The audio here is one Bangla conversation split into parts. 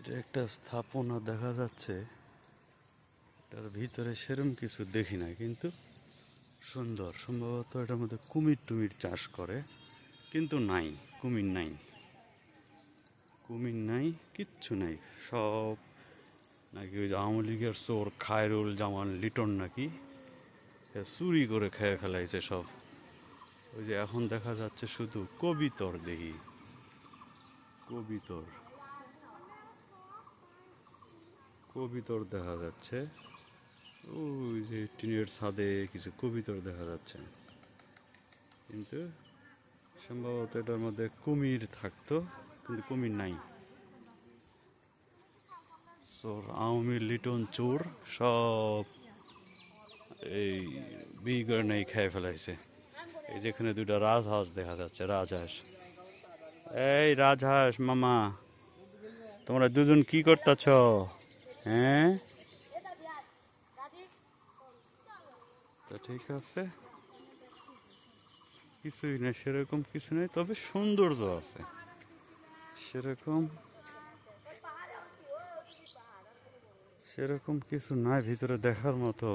এটা একটা স্থাপনা দেখা যাচ্ছে। এটার ভিতরে সেরম কিছু দেখি না, কিন্তু সুন্দর। সম্ভবত এটার মধ্যে কুমির টুমির চাষ করে, কিন্তু নাই, কুমির নাই, কুমির নাই, কিচ্ছু নাই। সব নাকি ওই যে আওয়ামী লীগের চোর খায়রুল জামান লিটন নাকি চুরি করে খেয়ে ফেলাইছে সব। ওই যে এখন দেখা যাচ্ছে শুধু কবিতর দেখি, কবিতর, কবিতর দেখা যাচ্ছে। ওই যে টিনের ছাদে কিছু কবিতর দেখা যাচ্ছে, কিন্তু সম্ভবত এটার মধ্যে কুমির থাকতো, কিন্তু কুমির নাই। চোর, আওয়ামী লিটন চোর সব এই বিগড় নেই খেয়ে ফেলাইছে। এই যেখানে দুটা রাজহাঁস দেখা যাচ্ছে, রাজহাঁস। এই রাজহাঁস মামা, তোমরা দুজন কি করতেছ? হ্যাঁ, তা ঠিক আছে, কিছুই না, সেরকম কিছু নেই, তবে সৌন্দর্য আছে সেরকম, সেরকম কিছু নাই ভিতরে দেখার মতো।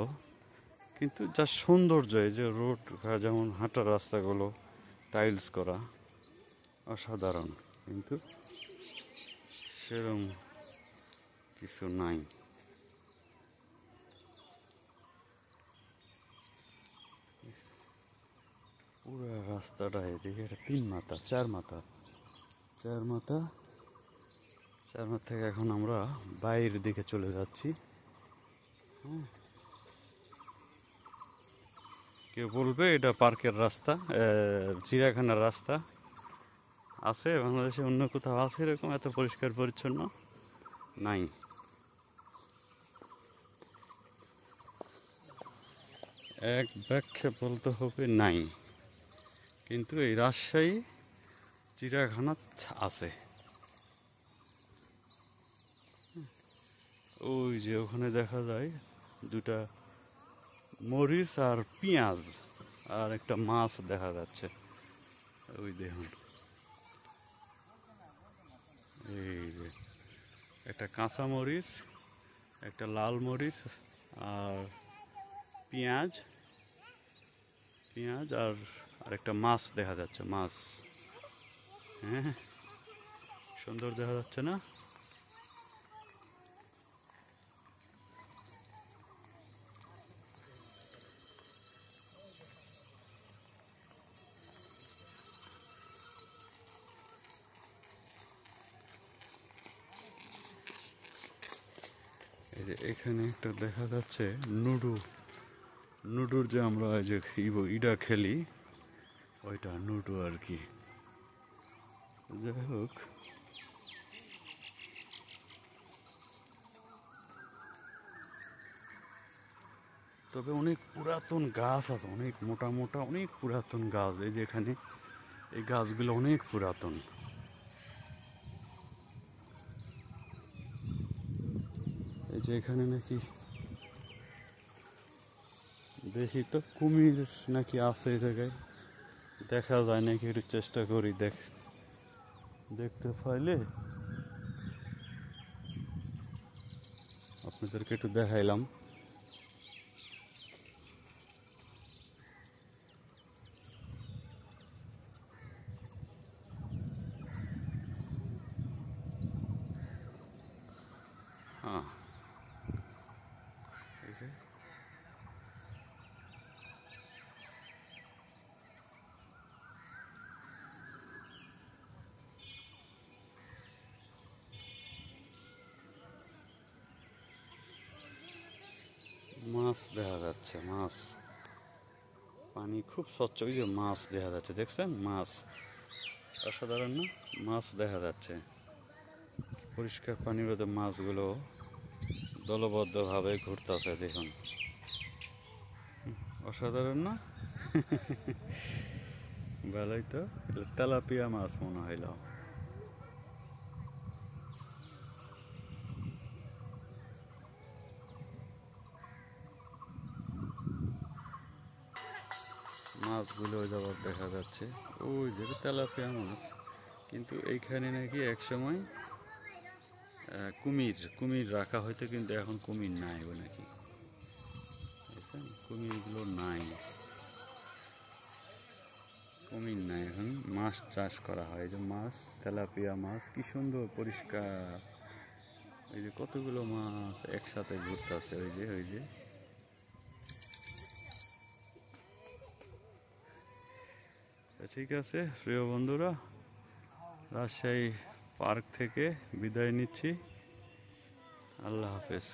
কিন্তু যা সৌন্দর্য, এই যে রোড, যেমন হাঁটার রাস্তাগুলো টাইলস করা, অসাধারণ, কিন্তু সেরকম কিছু নাই। পুরো রাস্তাটা এদিকে তিন মাথা, চার মাথা, চার মাথা, চার মাথা থেকে এখন আমরা বাইরের দিকে চলে যাচ্ছি। হ্যাঁ, কেউ বলবে এটা পার্কের রাস্তা, চিড়িয়াখানার রাস্তা। আছে বাংলাদেশে অন্য কোথাও আছে এরকম এত পরিষ্কার পরিচ্ছন্ন? নাই। এক ব্যাখ্যা বলতে হবে নাই, কিন্তু এই রাজশাহী চিড়িয়াখানা আছে। ওই যে ওখানে দেখা যায় দুটা মরিচ আর পেঁয়াজ আর একটা মাছ দেখা যাচ্ছে। ওই দেখুন, এই যে একটা কাঁচা মরিচ, একটা লাল মরিচ, আর পেঁয়াজ, পেঁয়াজ আর একটা মাছ দেখা যাচ্ছে, মাছ। হ্যাঁ, সুন্দর দেখা যাচ্ছে না? এই যে এখানে একটা দেখা যাচ্ছে নুডু, নুডুর যে আমরা এই যে ইডা খেলি, ওইটা নুডু আর কি। যাই হোক, তবে অনেক পুরাতন গাছ আছে, অনেক মোটা মোটা, অনেক পুরাতন গাছ। এই যে এখানে এই গাছগুলো অনেক পুরাতন। এই যে এখানে নাকি দেখি তো কুমির নাকি আছে এই জায়গায়, দেখা যায় নাকি, একটু চেষ্টা করি দেখতে পাইলে আপনাদেরকে একটু দেখাইলাম। হ্যাঁ, এই যে মাছ দেখা যাচ্ছে, মাছ, পানি খুব স্বচ্ছ। ওই যে মাছ দেখা যাচ্ছে, দেখছেন মাছ? অসাধারণ না? মাছ দেখা যাচ্ছে, পরিষ্কার পানির মধ্যে মাছগুলো দলবদ্ধভাবে ঘুরতেছে, দেখুন। অসাধারণ না? ভালোই তো, তেলাপিয়া মাছ মনে হইল। মাছগুলো যাবার দেখা যাচ্ছে, ওই যে তেলাপিয়া মাছ। কিন্তু এইখানে নাকি কুমির কুমির রাখা হয়তো, কিন্তু এখন কুমির নাই ও নাকি, বুঝছেন? কুমিরগুলো নাই, কুমির নাই, এখন মাছ চাষ করা হয়। এই যে মাছ, তেলাপিয়া মাছ, কি সুন্দর পরিষ্কার। এই যে কতগুলো মাছ একসাথে ঘুরতেছে, ওই যে ঠিক আছে প্রিয় বন্ধুরা, রাজশাহী পার্ক থেকে বিদায় নিচ্ছি। আল্লাহ হাফেজ।